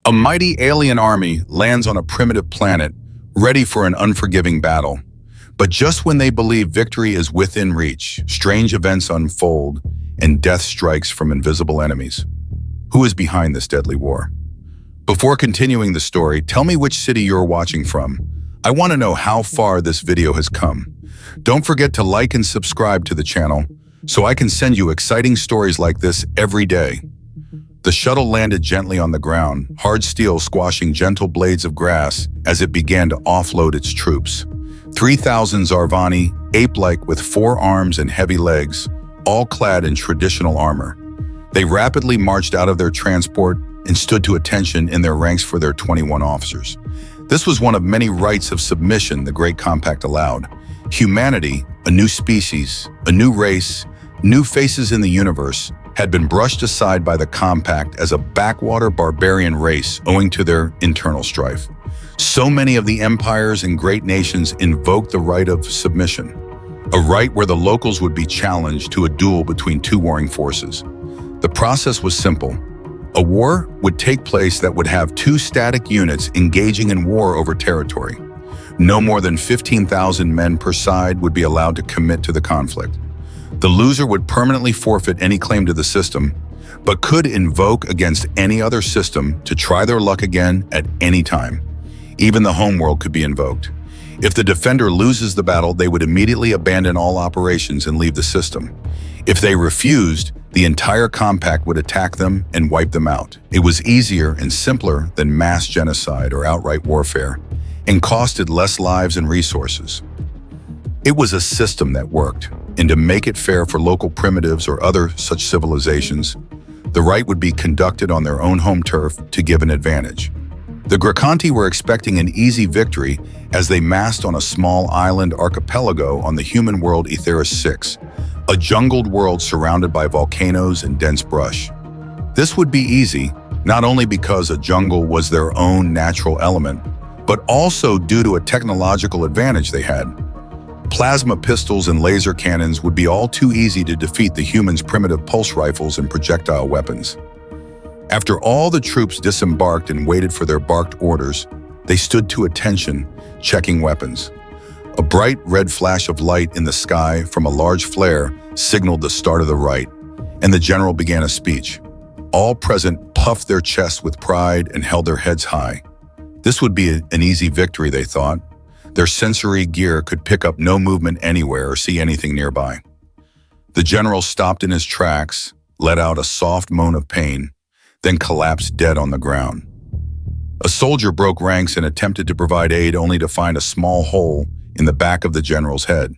A mighty alien army lands on a primitive planet, ready for an unforgiving battle. But just when they believe victory is within reach, strange events unfold and death strikes from invisible enemies. Who is behind this deadly war? Before continuing the story, tell me which city you're watching from. I want to know how far this video has come. Don't forget to like and subscribe to the channel so I can send you exciting stories like this every day. The shuttle landed gently on the ground, hard steel squashing gentle blades of grass as it began to offload its troops. 3,000 Zarvani, ape-like with 4 arms and heavy legs, all clad in traditional armor. They rapidly marched out of their transport and stood to attention in their ranks for their 21 officers. This was one of many rites of submission the Great Compact allowed. Humanity, a new species, a new race, new faces in the universe, had been brushed aside by the Compact as a backwater barbarian race owing to their internal strife. So many of the empires and great nations invoked the right of submission, a right where the locals would be challenged to a duel between 2 warring forces. The process was simple. A war would take place that would have 2 static units engaging in war over territory. No more than 15,000 men per side would be allowed to commit to the conflict. The loser would permanently forfeit any claim to the system, but could invoke against any other system to try their luck again at any time. Even the homeworld could be invoked. If the defender loses the battle, they would immediately abandon all operations and leave the system. If they refused, the entire compact would attack them and wipe them out. It was easier and simpler than mass genocide or outright warfare, and costed less lives and resources. It was a system that worked, and to make it fair for local primitives or other such civilizations, the rite would be conducted on their own home turf to give an advantage. The Gracanti were expecting an easy victory as they massed on a small island archipelago on the human world Aetheris 6, a jungled world surrounded by volcanoes and dense brush. This would be easy, not only because a jungle was their own natural element, but also due to a technological advantage they had. Plasma pistols and laser cannons would be all too easy to defeat the humans' primitive pulse rifles and projectile weapons. After all the troops disembarked and waited for their barked orders, they stood to attention, checking weapons. A bright red flash of light in the sky from a large flare signaled the start of the rite, and the general began a speech. All present puffed their chests with pride and held their heads high. This would be an easy victory, they thought. Their sensory gear could pick up no movement anywhere or see anything nearby. The general stopped in his tracks, let out a soft moan of pain, then collapsed dead on the ground. A soldier broke ranks and attempted to provide aid only to find a small hole in the back of the general's head.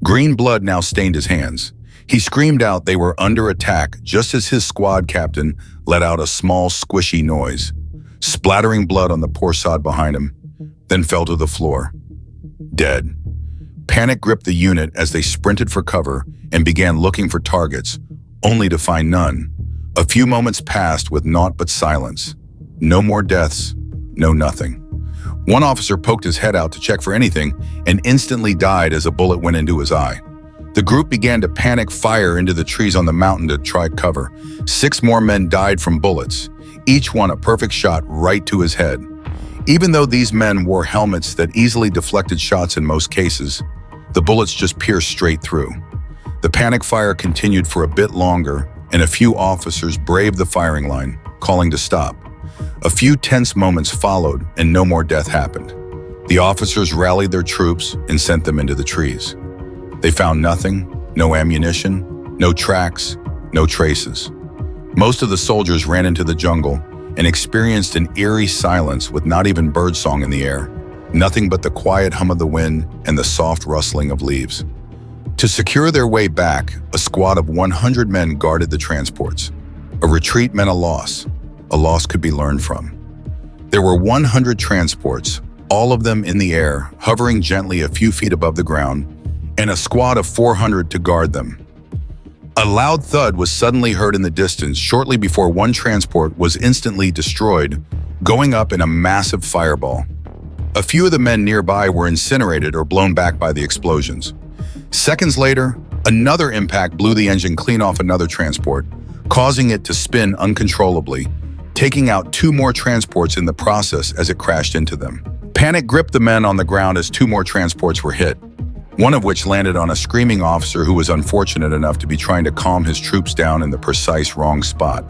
Green blood now stained his hands. He screamed out they were under attack just as his squad captain let out a small squishy noise, splattering blood on the poor sod behind him, then fell to the floor, dead. Panic gripped the unit as they sprinted for cover and began looking for targets, only to find none. A few moments passed with naught but silence. No more deaths, no nothing. One officer poked his head out to check for anything and instantly died as a bullet went into his eye. The group began to panic fire into the trees on the mountain to try cover. 6 more men died from bullets, each one a perfect shot right to his head. Even though these men wore helmets that easily deflected shots in most cases, the bullets just pierced straight through. The panic fire continued for a bit longer, and a few officers braved the firing line, calling to stop. A few tense moments followed, and no more death happened. The officers rallied their troops and sent them into the trees. They found nothing, no ammunition, no tracks, no traces. Most of the soldiers ran into the jungle and experienced an eerie silence with not even birdsong in the air, nothing but the quiet hum of the wind and the soft rustling of leaves. To secure their way back, a squad of 100 men guarded the transports. A retreat meant a loss could be learned from. There were 100 transports, all of them in the air, hovering gently a few feet above the ground, and a squad of 400 to guard them. A loud thud was suddenly heard in the distance shortly before one transport was instantly destroyed, going up in a massive fireball. A few of the men nearby were incinerated or blown back by the explosions. Seconds later, another impact blew the engine clean off another transport, causing it to spin uncontrollably, taking out 2 more transports in the process as it crashed into them. Panic gripped the men on the ground as 2 more transports were hit, one of which landed on a screaming officer who was unfortunate enough to be trying to calm his troops down in the precise wrong spot.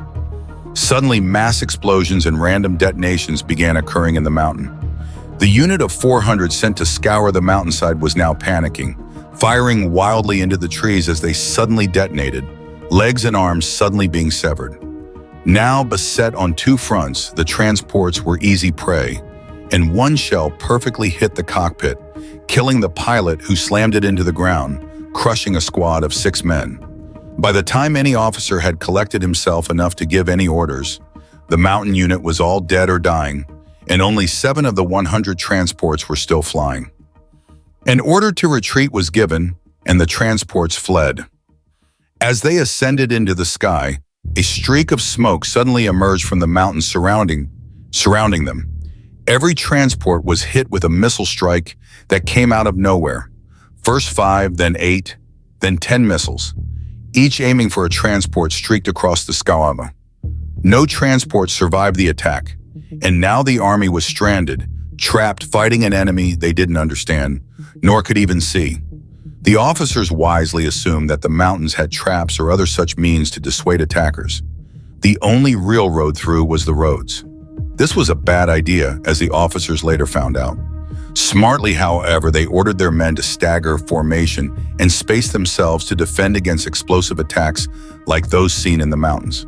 Suddenly, mass explosions and random detonations began occurring in the mountain. The unit of 400 sent to scour the mountainside was now panicking, firing wildly into the trees as they suddenly detonated, legs and arms suddenly being severed. Now beset on 2 fronts, the transports were easy prey, and one shell perfectly hit the cockpit, killing the pilot who slammed it into the ground, crushing a squad of 6 men. By the time any officer had collected himself enough to give any orders, the mountain unit was all dead or dying, and only 7 of the 100 transports were still flying. An order to retreat was given, and the transports fled. As they ascended into the sky, a streak of smoke suddenly emerged from the mountains surrounding them. Every transport was hit with a missile strike that came out of nowhere. First 5, then 8, then 10 missiles, each aiming for a transport streaked across the sky. No transport survived the attack, and now the army was stranded, trapped fighting an enemy they didn't understand, nor could even see. The officers wisely assumed that the mountains had traps or other such means to dissuade attackers. The only real road through was the roads. This was a bad idea, as the officers later found out. Smartly, however, they ordered their men to stagger formation and space themselves to defend against explosive attacks like those seen in the mountains.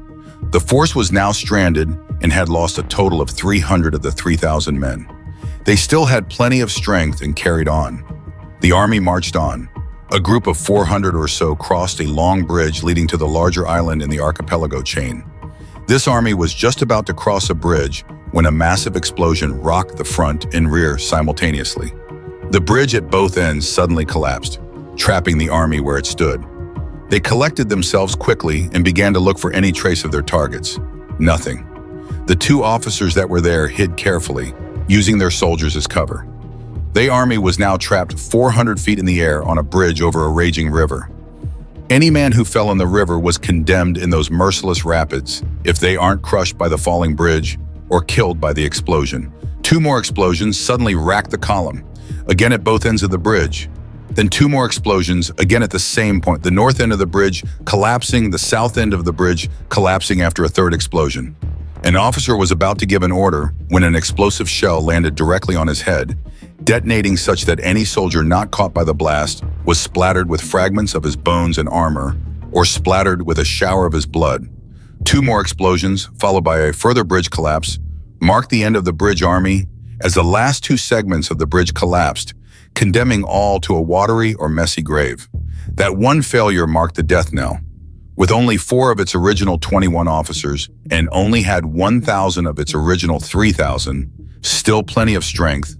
The force was now stranded and had lost a total of 300 of the 3,000 men. They still had plenty of strength and carried on. The army marched on. A group of 400 or so crossed a long bridge leading to the larger island in the archipelago chain. This army was just about to cross a bridge when a massive explosion rocked the front and rear simultaneously. The bridge at both ends suddenly collapsed, trapping the army where it stood. They collected themselves quickly and began to look for any trace of their targets. Nothing. The 2 officers that were there hid carefully, using their soldiers as cover. The army was now trapped 400 feet in the air on a bridge over a raging river. Any man who fell in the river was condemned in those merciless rapids if they aren't crushed by the falling bridge or killed by the explosion. 2 more explosions suddenly racked the column, again at both ends of the bridge. Then 2 more explosions, again at the same point, the north end of the bridge collapsing, the south end of the bridge collapsing after a 3rd explosion. An officer was about to give an order when an explosive shell landed directly on his head, detonating such that any soldier not caught by the blast was splattered with fragments of his bones and armor, or splattered with a shower of his blood. 2 more explosions, followed by a further bridge collapse, marked the end of the bridge army as the last 2 segments of the bridge collapsed, condemning all to a watery or messy grave. That one failure marked the death knell. With only 4 of its original 21 officers and only had 1,000 of its original 3,000, still plenty of strength,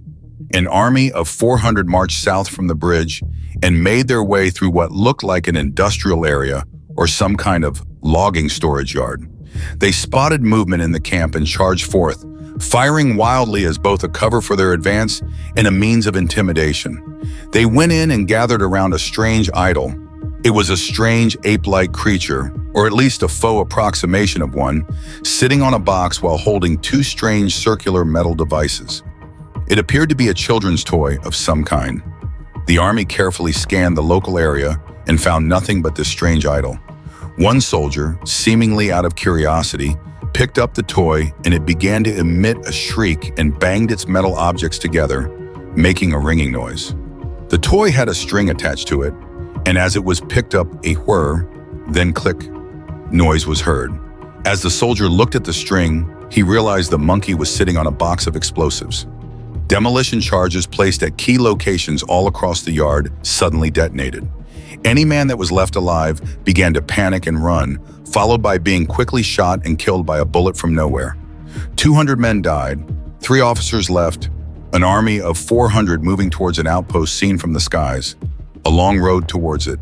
an army of 400 marched south from the bridge and made their way through what looked like an industrial area or some kind of logging storage yard. They spotted movement in the camp and charged forth, firing wildly as both a cover for their advance and a means of intimidation. They went in and gathered around a strange idol. It was a strange ape-like creature, or at least a faux approximation of one, sitting on a box while holding 2 strange circular metal devices. It appeared to be a children's toy of some kind. The army carefully scanned the local area and found nothing but this strange idol. One soldier, seemingly out of curiosity, picked up the toy and it began to emit a shriek and banged its metal objects together, making a ringing noise. The toy had a string attached to it, and as it was picked up, a whir, then click, noise was heard. As the soldier looked at the string, he realized the monkey was sitting on a box of explosives. Demolition charges placed at key locations all across the yard suddenly detonated. Any man that was left alive began to panic and run, followed by being quickly shot and killed by a bullet from nowhere. 200 men died, 3 officers left, an army of 400 moving towards an outpost seen from the skies, a long road towards it.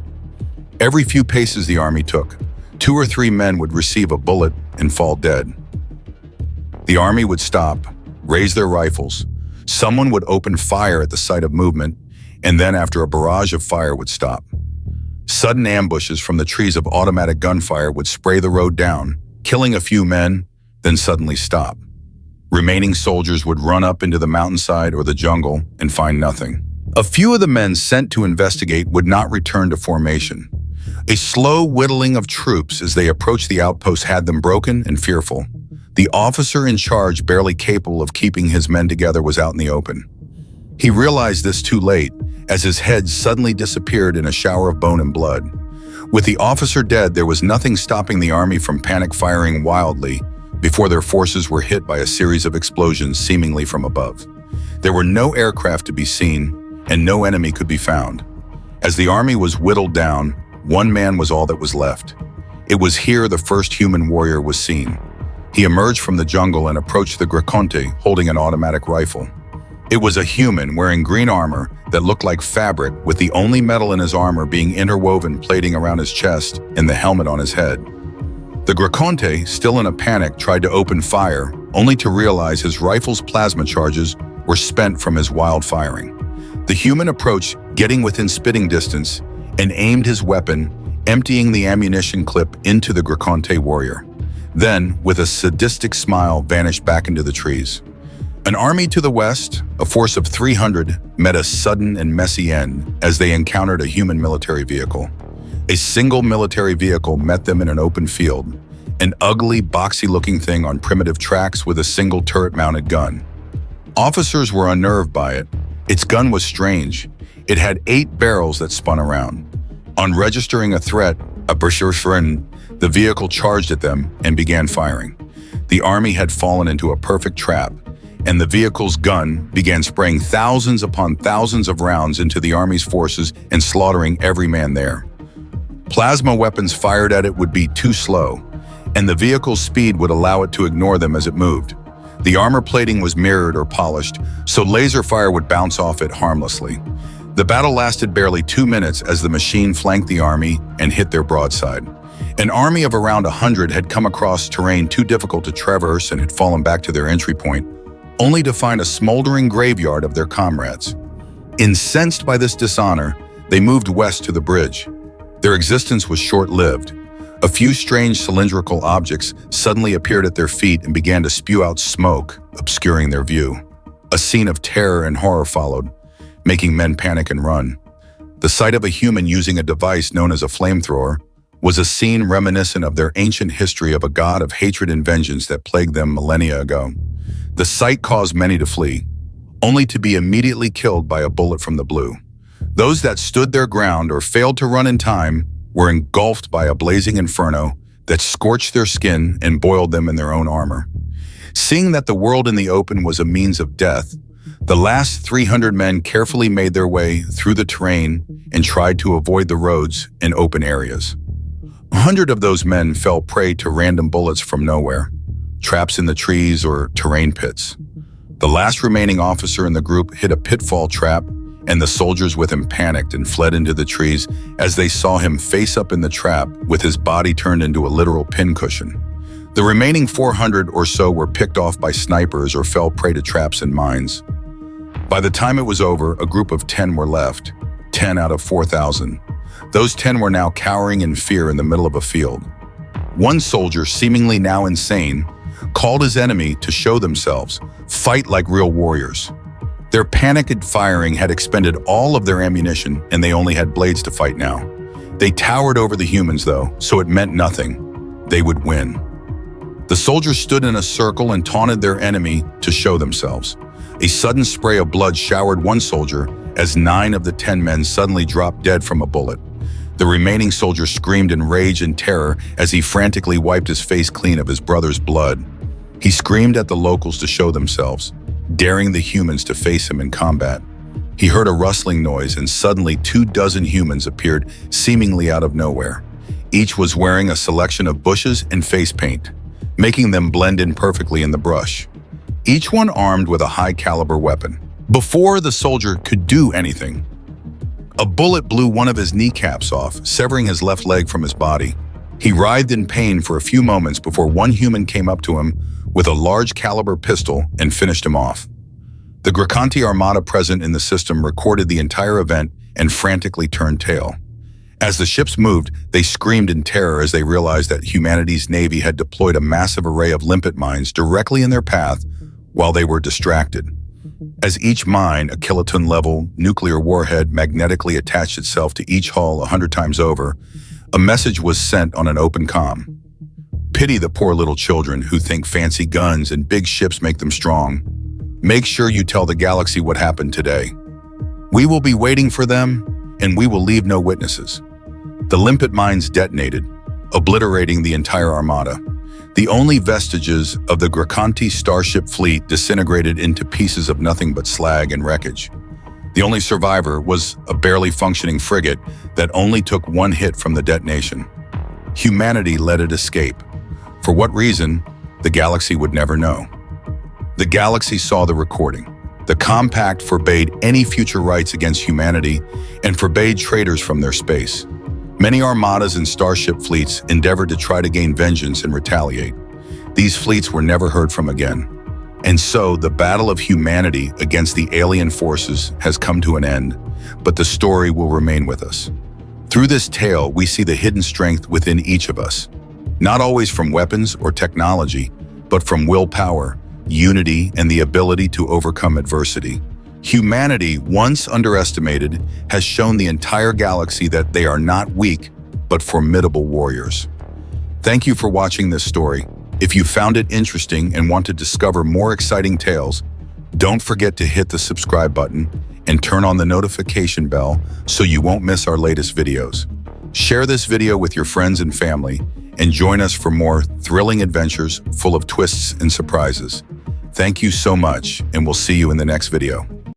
Every few paces the army took, 2 or 3 men would receive a bullet and fall dead. The army would stop, raise their rifles. Someone would open fire at the sight of movement, and then after a barrage of fire would stop. Sudden ambushes from the trees of automatic gunfire would spray the road down, killing a few men, then suddenly stop. Remaining soldiers would run up into the mountainside or the jungle and find nothing. A few of the men sent to investigate would not return to formation. A slow whittling of troops as they approached the outpost had them broken and fearful. The officer in charge, barely capable of keeping his men together, was out in the open. He realized this too late, as his head suddenly disappeared in a shower of bone and blood. With the officer dead, there was nothing stopping the army from panic firing wildly before their forces were hit by a series of explosions seemingly from above. There were no aircraft to be seen, and no enemy could be found. As the army was whittled down, one man was all that was left. It was here the first human warrior was seen. He emerged from the jungle and approached the Graconte holding an automatic rifle. It was a human wearing green armor that looked like fabric, with the only metal in his armor being interwoven plating around his chest and the helmet on his head. The Graconte, still in a panic, tried to open fire, only to realize his rifle's plasma charges were spent from his wild firing. The human approached, getting within spitting distance, and aimed his weapon, emptying the ammunition clip into the Graconte warrior. Then, with a sadistic smile, vanished back into the trees. An army to the west, a force of 300, met a sudden and messy end as they encountered a human military vehicle. A single military vehicle met them in an open field, an ugly, boxy-looking thing on primitive tracks with a single turret-mounted gun. Officers were unnerved by it. Its gun was strange. It had 8 barrels that spun around. On registering a threat, the vehicle charged at them and began firing. The army had fallen into a perfect trap, and the vehicle's gun began spraying thousands upon thousands of rounds into the army's forces and slaughtering every man there. Plasma weapons fired at it would be too slow, and the vehicle's speed would allow it to ignore them as it moved. The armor plating was mirrored or polished, so laser fire would bounce off it harmlessly. The battle lasted barely 2 minutes as the machine flanked the army and hit their broadside. An army of around 100 had come across terrain too difficult to traverse and had fallen back to their entry point, only to find a smoldering graveyard of their comrades. Incensed by this dishonor, they moved west to the bridge. Their existence was short-lived. A few strange cylindrical objects suddenly appeared at their feet and began to spew out smoke, obscuring their view. A scene of terror and horror followed, making men panic and run. The sight of a human using a device known as a flamethrower was a scene reminiscent of their ancient history of a god of hatred and vengeance that plagued them millennia ago. The sight caused many to flee, only to be immediately killed by a bullet from the blue. Those that stood their ground or failed to run in time were engulfed by a blazing inferno that scorched their skin and boiled them in their own armor. Seeing that the world in the open was a means of death, the last 300 men carefully made their way through the terrain and tried to avoid the roads and open areas. 100 of those men fell prey to random bullets from nowhere, traps in the trees or terrain pits. The last remaining officer in the group hit a pitfall trap, and the soldiers with him panicked and fled into the trees as they saw him face up in the trap with his body turned into a literal pincushion. The remaining 400 or so were picked off by snipers or fell prey to traps and mines. By the time it was over, a group of 10 were left, 10 out of 4,000. Those 10 were now cowering in fear in the middle of a field. One soldier, seemingly now insane, called his enemy to show themselves, fight like real warriors. Their panicked firing had expended all of their ammunition, and they only had blades to fight now. They towered over the humans, though, so it meant nothing. They would win. The soldiers stood in a circle and taunted their enemy to show themselves. A sudden spray of blood showered one soldier as 9 of the 10 men suddenly dropped dead from a bullet. The remaining soldier screamed in rage and terror as he frantically wiped his face clean of his brother's blood. He screamed at the locals to show themselves, daring the humans to face him in combat. He heard a rustling noise, and suddenly 24 humans appeared seemingly out of nowhere. Each was wearing a selection of bushes and face paint, making them blend in perfectly in the brush. Each one armed with a high-caliber weapon. Before the soldier could do anything, a bullet blew one of his kneecaps off, severing his left leg from his body. He writhed in pain for a few moments before one human came up to him with a large-caliber pistol and finished him off. The Graconte Armada present in the system recorded the entire event and frantically turned tail. As the ships moved, they screamed in terror as they realized that humanity's navy had deployed a massive array of limpet mines directly in their path while they were distracted. As each mine, a kiloton-level nuclear warhead, magnetically attached itself to each hull 100 times over, a message was sent on an open comm. Pity the poor little children who think fancy guns and big ships make them strong. Make sure you tell the galaxy what happened today. We will be waiting for them, and we will leave no witnesses. The limpet mines detonated, obliterating the entire armada. The only vestiges of the Gracanti starship fleet disintegrated into pieces of nothing but slag and wreckage. The only survivor was a barely functioning frigate that only took one hit from the detonation. Humanity let it escape. For what reason, the galaxy would never know. The galaxy saw the recording. The compact forbade any future rights against humanity and forbade traitors from their space. Many armadas and starship fleets endeavored to try to gain vengeance and retaliate. These fleets were never heard from again. And so the battle of humanity against the alien forces has come to an end, but the story will remain with us. Through this tale, we see the hidden strength within each of us, not always from weapons or technology, but from willpower, unity, and the ability to overcome adversity. Humanity, once underestimated, has shown the entire galaxy that they are not weak, but formidable warriors. Thank you for watching this story. If you found it interesting and want to discover more exciting tales, don't forget to hit the subscribe button and turn on the notification bell so you won't miss our latest videos. Share this video with your friends and family, and join us for more thrilling adventures full of twists and surprises. Thank you so much, and we'll see you in the next video.